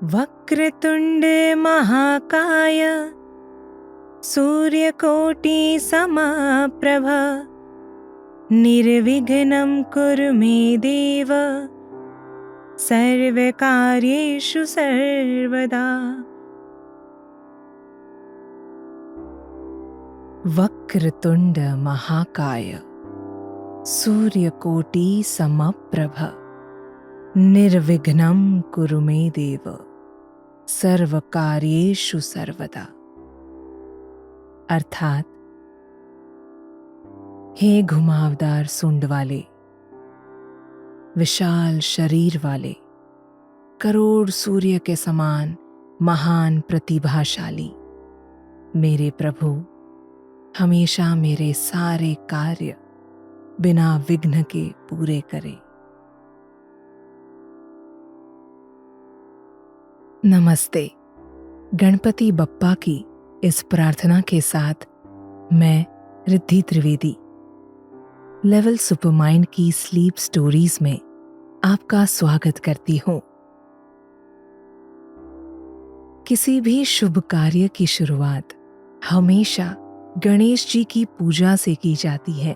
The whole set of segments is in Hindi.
वक्रतुंड महाकाय सूर्यकोटि समप्रभ निर्विघ्नं कुरु मे देव सर्वकार्येषु सर्वदा। वक्रतुंड महाकाय सूर्यकोटि समप्रभ निर्विघ्नं कुरु मे देव सर्वकार्येषु सर्वदा। अर्थात, हे घुमावदार सूंड वाले, विशाल शरीर वाले, करोड़ सूर्य के समान महान प्रतिभाशाली मेरे प्रभु, हमेशा मेरे सारे कार्य बिना विघ्न के पूरे करे। नमस्ते। गणपति बप्पा की इस प्रार्थना के साथ मैं रिद्धि त्रिवेदी लेवल सुपरमाइंड की स्लीप स्टोरीज में आपका स्वागत करती हूँ। किसी भी शुभ कार्य की शुरुआत हमेशा गणेश जी की पूजा से की जाती है।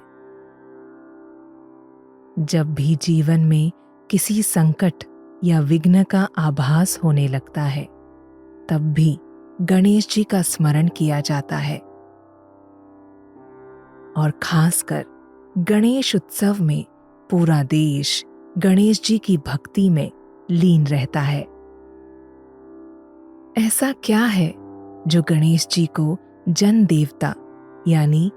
जब भी जीवन में किसी संकट या विघ्न का आभास होने लगता है, तब भी गणेश जी का स्मरण किया जाता है और खासकर गणेश उत्सव में पूरा देश गणेश जी की भक्ति में लीन रहता है। ऐसा क्या है जो गणेश जी को जन देवता यानी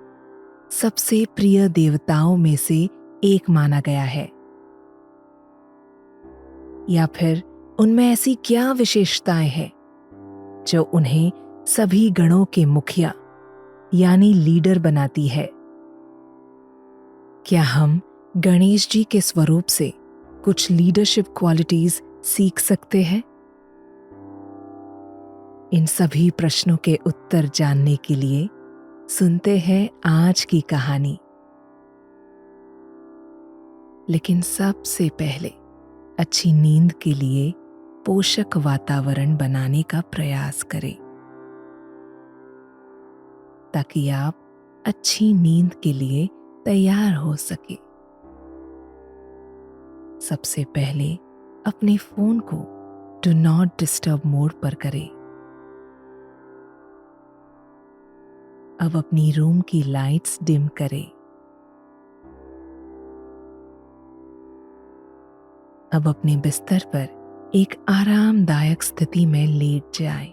सबसे प्रिय देवताओं में से एक माना गया है? या फिर उनमें ऐसी क्या विशेषताएं हैं जो उन्हें सभी गणों के मुखिया यानी लीडर बनाती है? क्या हम गणेश जी के स्वरूप से कुछ लीडरशिप क्वालिटीज सीख सकते हैं? इन सभी प्रश्नों के उत्तर जानने के लिए सुनते हैं आज की कहानी। लेकिन सबसे पहले अच्छी नींद के लिए पोषक वातावरण बनाने का प्रयास करें, ताकि आप अच्छी नींद के लिए तैयार हो सके। सबसे पहले अपने फोन को डू नॉट डिस्टर्ब मोड पर करें। अब अपनी रूम की लाइट्स डिम करें। अब अपने बिस्तर पर एक आरामदायक स्थिति में लेट जाएं।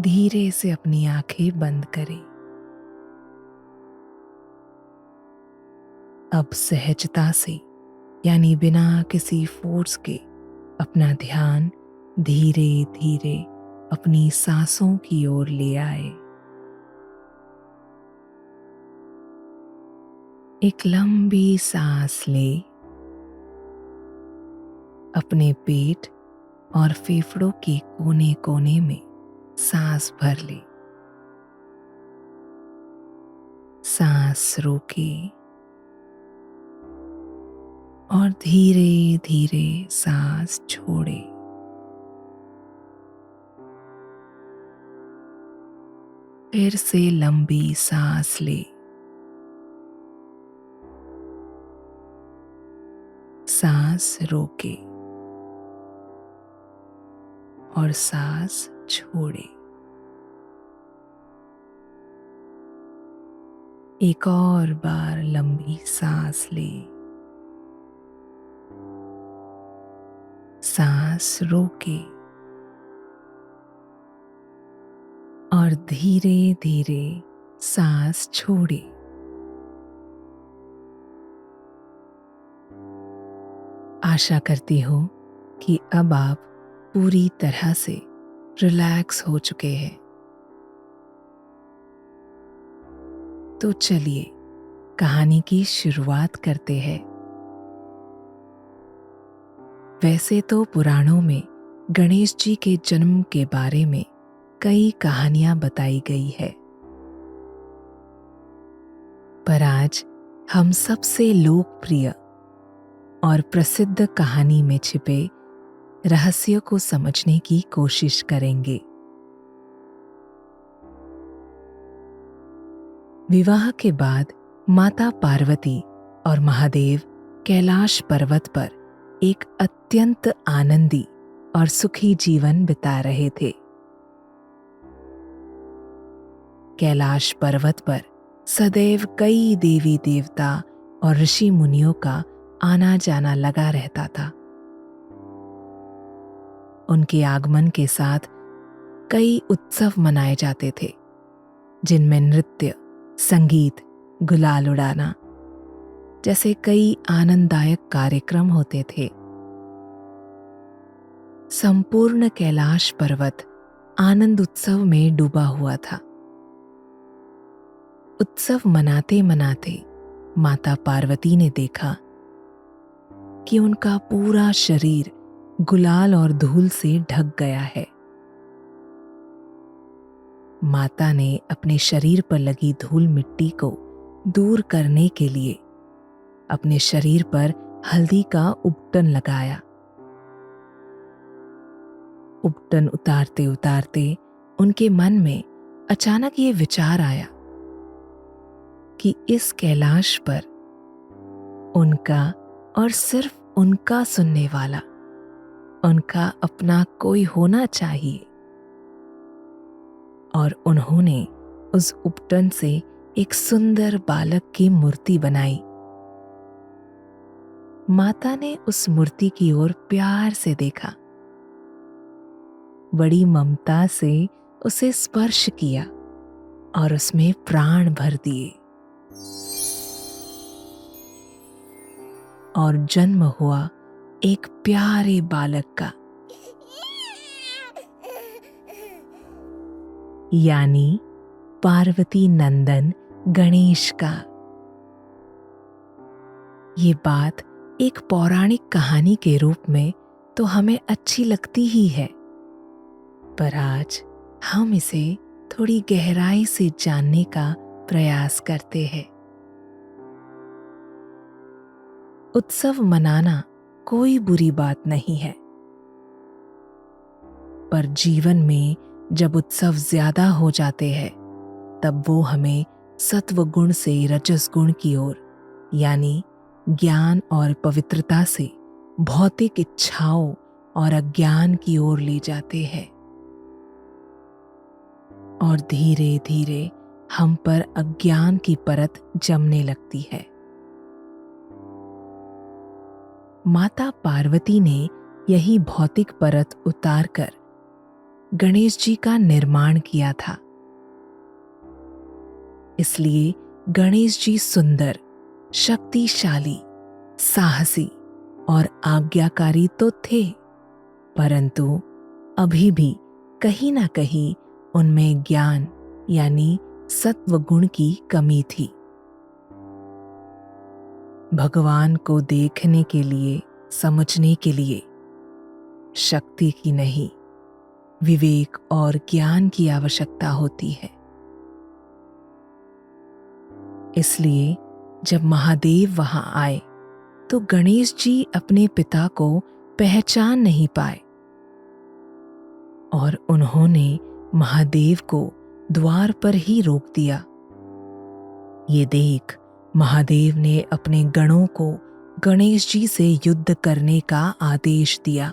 धीरे से अपनी आंखें बंद करें। अब सहजता से यानी बिना किसी फोर्स के अपना ध्यान धीरे धीरे अपनी सांसों की ओर ले आए। एक लंबी सांस ले। अपने पेट और फेफड़ों के कोने कोने में सांस भर ले। सांस रोके और धीरे धीरे सांस छोड़े। फिर से लंबी सांस ले। सांस रोके और सांस छोड़े। एक और बार लंबी सांस ले। सांस रोके और धीरे धीरे सांस छोड़े। आशा करती हूँ कि अब आप पूरी तरह से रिलैक्स हो चुके हैं। तो चलिए कहानी की शुरुआत करते हैं। वैसे तो पुराणों में गणेश जी के जन्म के बारे में कई कहानियां बताई गई है, पर आज हम सबसे लोकप्रिय और प्रसिद्ध कहानी में छिपे रहस्यों को समझने की कोशिश करेंगे। विवाह के बाद माता पार्वती और महादेव कैलाश पर्वत पर एक अत्यंत आनंदी और सुखी जीवन बिता रहे थे। कैलाश पर्वत पर सदैव कई देवी देवता और ऋषि मुनियों का आना जाना लगा रहता था। उनके आगमन के साथ कई उत्सव मनाए जाते थे, जिनमें नृत्य, संगीत, गुलाल उड़ाना जैसे कई आनंददायक कार्यक्रम होते थे। संपूर्ण कैलाश पर्वत आनंद उत्सव में डूबा हुआ था। उत्सव मनाते मनाते माता पार्वती ने देखा कि उनका पूरा शरीर गुलाल और धूल से ढक गया है। माता ने अपने शरीर पर लगी धूल मिट्टी को दूर करने के लिए अपने शरीर पर हल्दी का उपटन लगाया। उपटन उतारते उतारते उनके मन में अचानक ये विचार आया कि इस कैलाश पर उनका और सिर्फ उनका सुनने वाला, उनका अपना कोई होना चाहिए। और उन्होंने उस उपटन से एक सुंदर बालक की मूर्ति बनाई। माता ने उस मूर्ति की ओर प्यार से देखा, बड़ी ममता से उसे स्पर्श किया और उसमें प्राण भर दिए। और जन्म हुआ एक प्यारे बालक का, यानी पार्वती नंदन गणेश का। ये बात एक पौराणिक कहानी के रूप में तो हमें अच्छी लगती ही है, पर आज हम इसे थोड़ी गहराई से जानने का प्रयास करते हैं। उत्सव मनाना कोई बुरी बात नहीं है, पर जीवन में जब उत्सव ज्यादा हो जाते हैं तब वो हमें सत्व गुण से रजस गुण की ओर, यानी ज्ञान और पवित्रता से भौतिक इच्छाओं और अज्ञान की ओर ले जाते हैं। और धीरे धीरे हम पर अज्ञान की परत जमने लगती है। माता पार्वती ने यही भौतिक परत उतारकर गणेश जी का निर्माण किया था। इसलिए गणेश जी सुंदर, शक्तिशाली, साहसी और आज्ञाकारी तो थे, परंतु अभी भी कहीं ना कहीं उनमें ज्ञान यानी सत्व गुण की कमी थी। भगवान को देखने के लिए, समझने के लिए शक्ति की नहीं, विवेक और ज्ञान की आवश्यकता होती है। इसलिए जब महादेव वहां आए तो गणेश जी अपने पिता को पहचान नहीं पाए और उन्होंने महादेव को द्वार पर ही रोक दिया। ये देख महादेव ने अपने गणों को गणेश जी से युद्ध करने का आदेश दिया।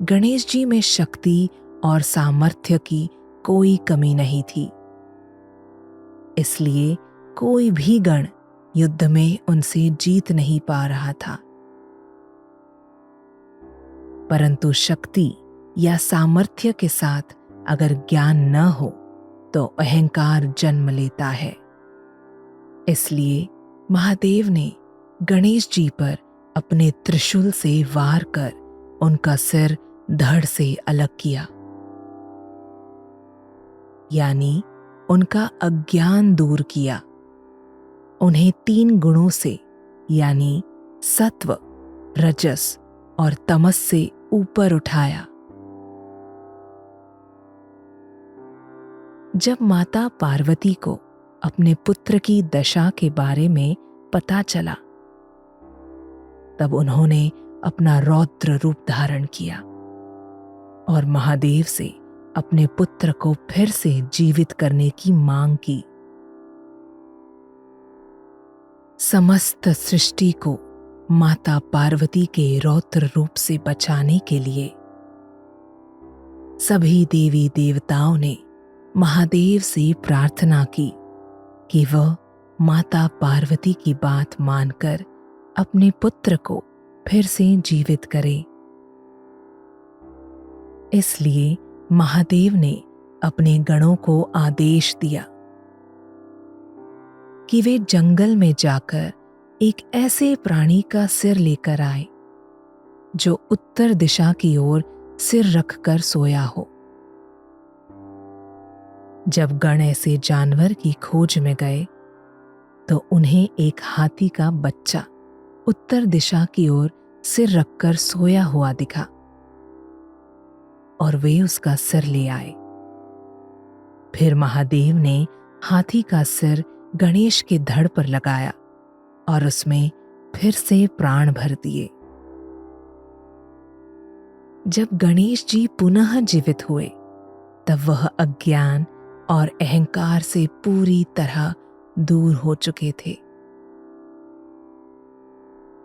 गणेश जी में शक्ति और सामर्थ्य की कोई कमी नहीं थी, इसलिए कोई भी गण युद्ध में उनसे जीत नहीं पा रहा था। परंतु शक्ति या सामर्थ्य के साथ अगर ज्ञान न हो तो अहंकार जन्म लेता है। इसलिए महादेव ने गणेश जी पर अपने त्रिशूल से वार कर उनका सिर धड़ से अलग किया, यानी उनका अज्ञान दूर किया। उन्हें 3 गुणों से यानी सत्व, रजस और तमस से ऊपर उठाया। जब माता पार्वती को अपने पुत्र की दशा के बारे में पता चला तब उन्होंने अपना रौद्र रूप धारण किया और महादेव से अपने पुत्र को फिर से जीवित करने की मांग की। समस्त सृष्टि को माता पार्वती के रौद्र रूप से बचाने के लिए सभी देवी देवताओं ने महादेव से प्रार्थना की कि वह माता पार्वती की बात मानकर अपने पुत्र को फिर से जीवित करे। इसलिए महादेव ने अपने गणों को आदेश दिया कि वे जंगल में जाकर एक ऐसे प्राणी का सिर लेकर आए जो उत्तर दिशा की ओर सिर रखकर सोया हो। जब गण ऐसे जानवर की खोज में गए तो उन्हें एक हाथी का बच्चा उत्तर दिशा की ओर सिर रखकर सोया हुआ दिखा और वे उसका सिर ले आए। फिर महादेव ने हाथी का सिर गणेश के धड़ पर लगाया और उसमें फिर से प्राण भर दिए। जब गणेश जी पुनः जीवित हुए तब वह अज्ञान और अहंकार से पूरी तरह दूर हो चुके थे।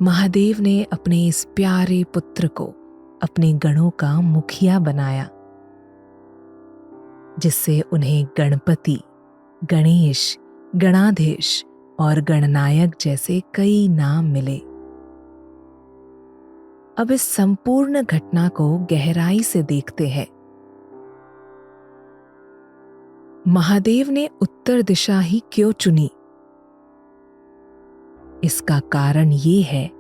महादेव ने अपने इस प्यारे पुत्र को अपने गणों का मुखिया बनाया, जिससे उन्हें गणपति, गणेश, गणाधीश और गणनायक जैसे कई नाम मिले। अब इस संपूर्ण घटना को गहराई से देखते हैं। महादेव ने उत्तर दिशा ही क्यों चुनी? इसका कारण ये है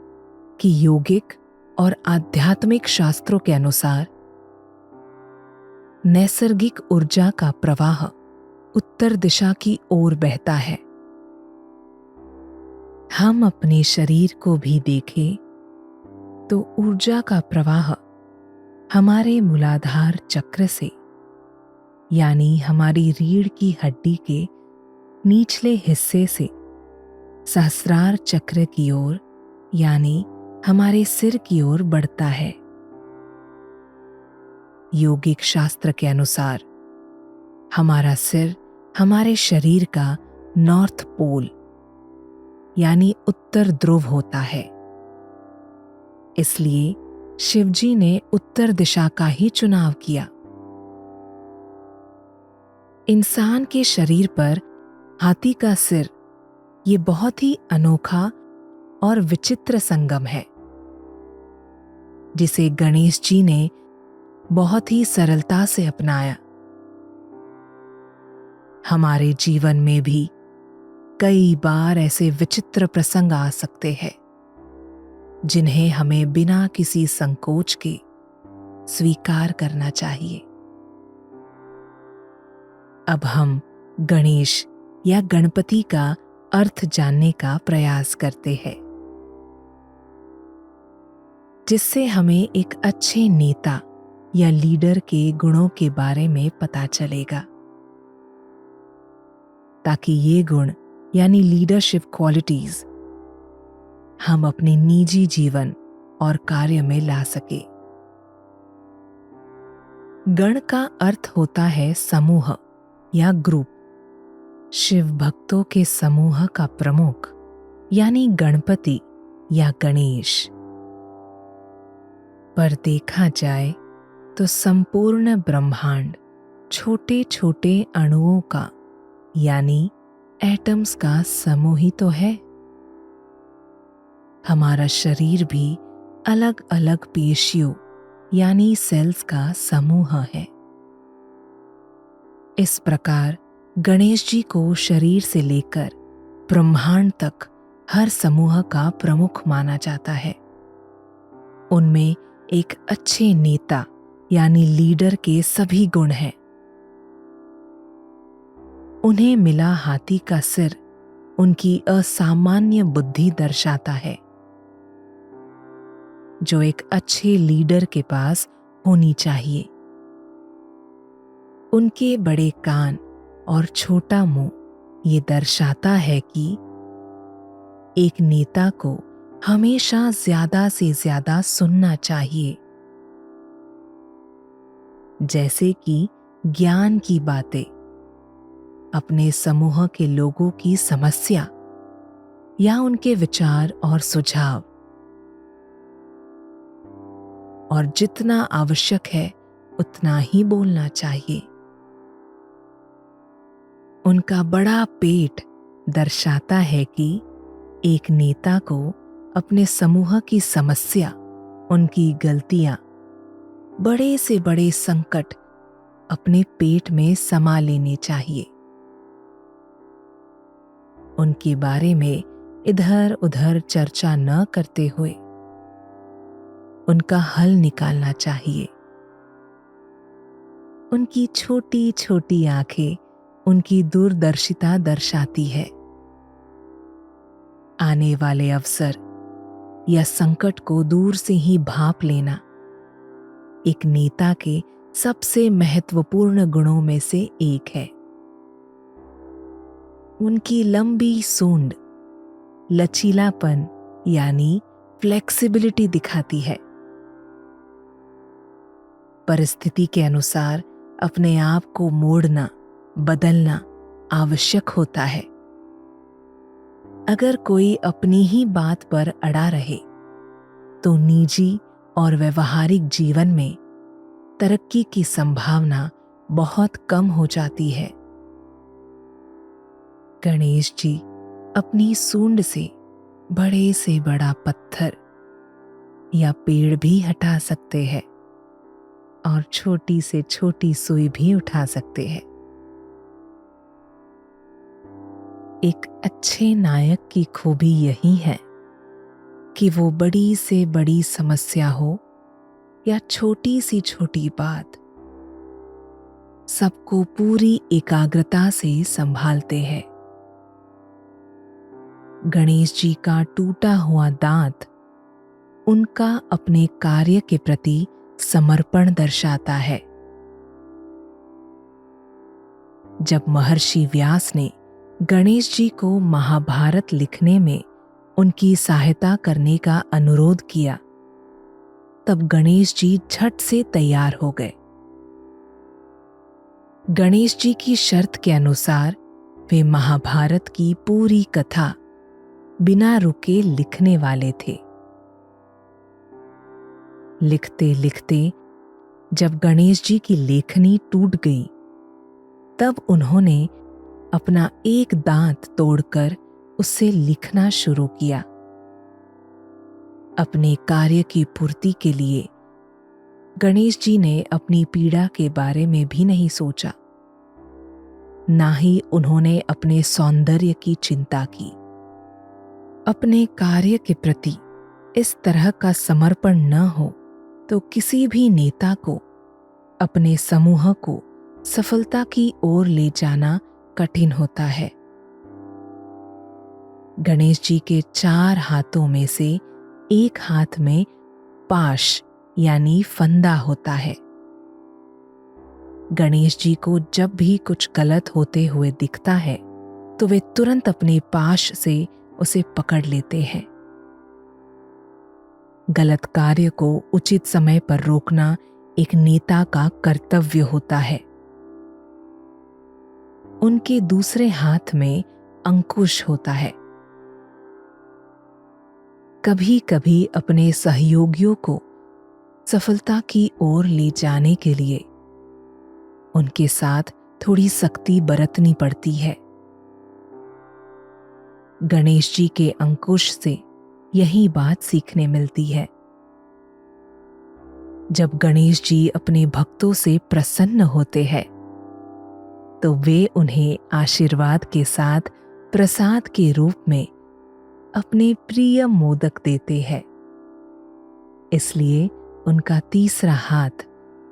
कि योगिक और आध्यात्मिक शास्त्रों के अनुसार नैसर्गिक ऊर्जा का प्रवाह उत्तर दिशा की ओर बहता है। हम अपने शरीर को भी देखें तो ऊर्जा का प्रवाह हमारे मूलाधार चक्र से, यानी हमारी रीढ़ की हड्डी के निचले हिस्से से सहस्रार चक्र की ओर, यानी हमारे सिर की ओर बढ़ता है। योगिक शास्त्र के अनुसार हमारा सिर हमारे शरीर का नॉर्थ पोल, यानी उत्तर ध्रुव होता है। इसलिए शिवजी ने उत्तर दिशा का ही चुनाव किया। इंसान के शरीर पर हाथी का सिर ये बहुत ही अनोखा और विचित्र संगम है, जिसे गणेश जी ने बहुत ही सरलता से अपनाया। हमारे जीवन में भी कई बार ऐसे विचित्र प्रसंग आ सकते हैं जिन्हें हमें बिना किसी संकोच के स्वीकार करना चाहिए। अब हम गणेश या गणपति का अर्थ जानने का प्रयास करते हैं, जिससे हमें एक अच्छे नेता या लीडर के गुणों के बारे में पता चलेगा, ताकि ये गुण यानी लीडरशिप क्वालिटीज हम अपने निजी जीवन और कार्य में ला सके। गण का अर्थ होता है समूह या ग्रुप। शिव भक्तों के समूह का प्रमुख यानी गणपति या गणेश। पर देखा जाए तो संपूर्ण ब्रह्मांड छोटे छोटे अणुओं का यानी एटम्स का समूह ही तो है। हमारा शरीर भी अलग अलग पेशियों यानी सेल्स का समूह है। इस प्रकार गणेश जी को शरीर से लेकर ब्रह्मांड तक हर समूह का प्रमुख माना जाता है। उनमें एक अच्छे नेता यानी लीडर के सभी गुण हैं। उन्हें मिला हाथी का सिर उनकी असामान्य बुद्धि दर्शाता है, जो एक अच्छे लीडर के पास होनी चाहिए। उनके बड़े कान और छोटा मुंह ये दर्शाता है कि एक नेता को हमेशा ज्यादा से ज्यादा सुनना चाहिए, जैसे कि ज्ञान की बातें, अपने समूह के लोगों की समस्या या उनके विचार और सुझाव। और जितना आवश्यक है उतना ही बोलना चाहिए। उनका बड़ा पेट दर्शाता है कि एक नेता को अपने समूह की समस्या, उनकी गलतियां, बड़े से बड़े संकट अपने पेट में समा लेने चाहिए। उनके बारे में इधर उधर चर्चा न करते हुए उनका हल निकालना चाहिए। उनकी छोटी छोटी आंखें उनकी दूरदर्शिता दर्शाती है। आने वाले अवसर या संकट को दूर से ही भांप लेना एक नेता के सबसे महत्वपूर्ण गुणों में से एक है। उनकी लंबी सूंड लचीलापन यानी फ्लेक्सिबिलिटी दिखाती है। परिस्थिति के अनुसार अपने आप को मोड़ना, बदलना आवश्यक होता है। अगर कोई अपनी ही बात पर अड़ा रहे तो निजी और व्यवहारिक जीवन में तरक्की की संभावना बहुत कम हो जाती है। गणेश जी अपनी सूंड से बड़े से बड़ा पत्थर या पेड़ भी हटा सकते हैं और छोटी से छोटी सुई भी उठा सकते हैं। एक अच्छे नायक की खूबी यही है कि वो बड़ी से बड़ी समस्या हो या छोटी सी छोटी बात, सबको पूरी एकाग्रता से संभालते हैं। गणेश जी का टूटा हुआ दांत उनका अपने कार्य के प्रति समर्पण दर्शाता है। जब महर्षि व्यास ने गणेश जी को महाभारत लिखने में उनकी सहायता करने का अनुरोध किया, तब गणेश जी झट से तैयार हो गए। गणेश जी की शर्त के अनुसार वे महाभारत की पूरी कथा बिना रुके लिखने वाले थे। लिखते लिखते जब गणेश जी की लेखनी टूट गई, तब उन्होंने अपना एक दांत तोड़कर उससे लिखना शुरू किया। अपने कार्य की पूर्ति के लिए गणेश जी ने अपनी पीड़ा के बारे में भी नहीं सोचा, ना ही उन्होंने अपने सौंदर्य की चिंता की। अपने कार्य के प्रति इस तरह का समर्पण न हो तो किसी भी नेता को अपने समूह को सफलता की ओर ले जाना कठिन होता है। गणेश जी के 4 हाथों में से एक हाथ में पाश यानी फंदा होता है। गणेश जी को जब भी कुछ गलत होते हुए दिखता है तो वे तुरंत अपने पाश से उसे पकड़ लेते हैं। गलत कार्य को उचित समय पर रोकना एक नेता का कर्तव्य होता है। उनके दूसरे हाथ में अंकुश होता है। कभी कभी अपने सहयोगियों को सफलता की ओर ले जाने के लिए उनके साथ थोड़ी सख्ती बरतनी पड़ती है। गणेश जी के अंकुश से यही बात सीखने मिलती है। जब गणेश जी अपने भक्तों से प्रसन्न होते हैं तो वे उन्हें आशीर्वाद के साथ प्रसाद के रूप में अपने प्रिय मोदक देते हैं। इसलिए उनका तीसरा हाथ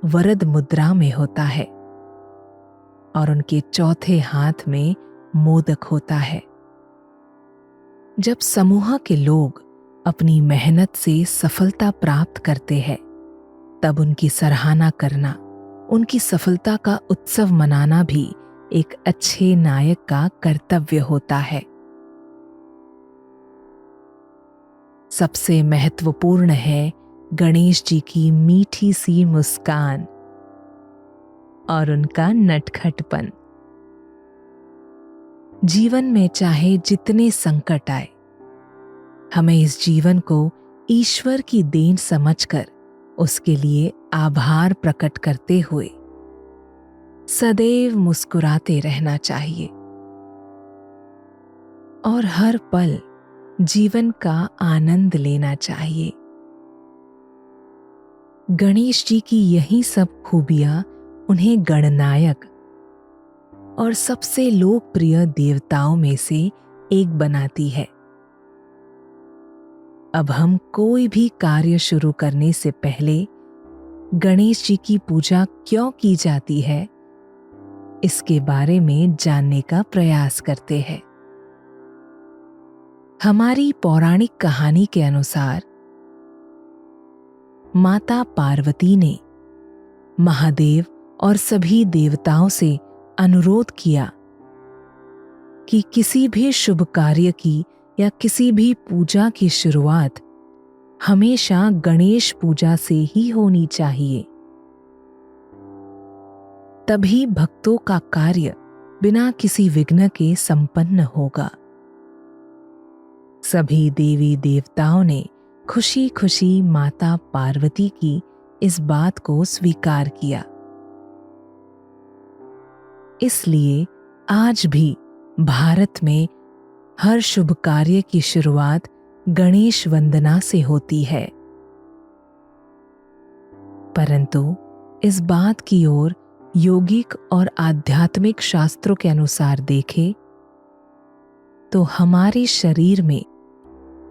वरद मुद्रा में होता है और उनके चौथे हाथ में मोदक होता है। जब समूह के लोग अपनी मेहनत से सफलता प्राप्त करते हैं, तब उनकी सराहना करना, उनकी सफलता का उत्सव मनाना भी एक अच्छे नायक का कर्तव्य होता है। सबसे महत्वपूर्ण है गणेश जी की मीठी सी मुस्कान और उनका नटखटपन। जीवन में चाहे जितने संकट आए, हमें इस जीवन को ईश्वर की देन समझकर उसके लिए आभार प्रकट करते हुए सदैव मुस्कुराते रहना चाहिए और हर पल जीवन का आनंद लेना चाहिए। गणेश जी की यही सब खूबियां उन्हें गणनायक और सबसे लोकप्रिय देवताओं में से एक बनाती है। अब हम कोई भी कार्य शुरू करने से पहले गणेश जी की पूजा क्यों की जाती है, इसके बारे में जानने का प्रयास करते हैं। हमारी पौराणिक कहानी के अनुसार माता पार्वती ने महादेव और सभी देवताओं से अनुरोध किया कि किसी भी शुभ कार्य की या किसी भी पूजा की शुरुआत हमेशा गणेश पूजा से ही होनी चाहिए। तभी भक्तों का कार्य बिना किसी विघ्न के संपन्न होगा। सभी देवी देवताओं ने खुशी खुशी माता पार्वती की इस बात को स्वीकार किया। इसलिए आज भी भारत में हर शुभ कार्य की शुरुआत गणेश वंदना से होती है। परंतु इस बात की ओर योगिक और आध्यात्मिक शास्त्रों के अनुसार देखें तो हमारे शरीर में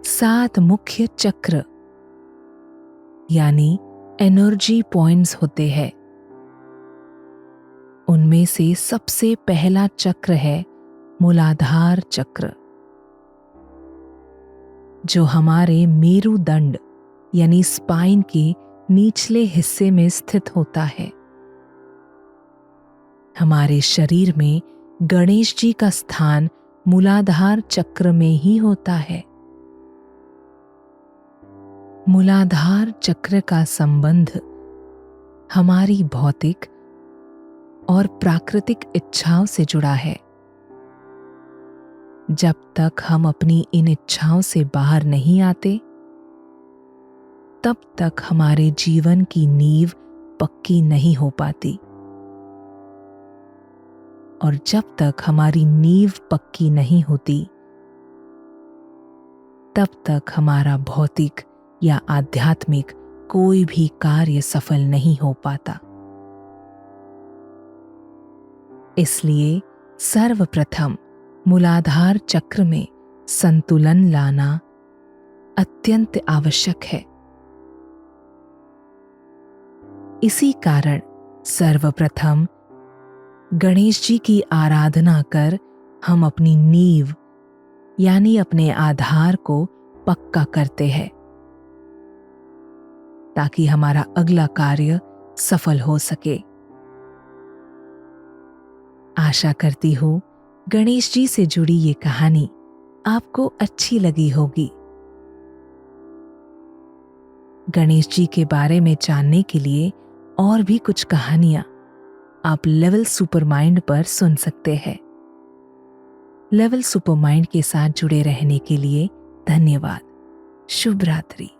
7 मुख्य चक्र यानी एनर्जी पॉइंट्स होते हैं। उनमें से सबसे पहला चक्र है मूलाधार चक्र, जो हमारे मेरुदंड यानी स्पाइन के निचले हिस्से में स्थित होता है। हमारे शरीर में गणेश जी का स्थान मूलाधार चक्र में ही होता है। मूलाधार चक्र का संबंध हमारी भौतिक और प्राकृतिक इच्छाओं से जुड़ा है। जब तक हम अपनी इन इच्छाओं से बाहर नहीं आते, तब तक हमारे जीवन की नींव पक्की नहीं हो पाती। और जब तक हमारी नींव पक्की नहीं होती, तब तक हमारा भौतिक या आध्यात्मिक कोई भी कार्य सफल नहीं हो पाता। इसलिए सर्वप्रथम मूलाधार चक्र में संतुलन लाना अत्यंत आवश्यक है। इसी कारण सर्वप्रथम गणेश जी की आराधना कर हम अपनी नींव यानी अपने आधार को पक्का करते हैं, ताकि हमारा अगला कार्य सफल हो सके। आशा करती हूँ गणेश जी से जुड़ी ये कहानी आपको अच्छी लगी होगी। गणेश जी के बारे में जानने के लिए और भी कुछ कहानियां आप लेवल सुपर माइंड पर सुन सकते हैं। लेवल सुपर माइंड के साथ जुड़े रहने के लिए धन्यवाद। शुभ रात्रि।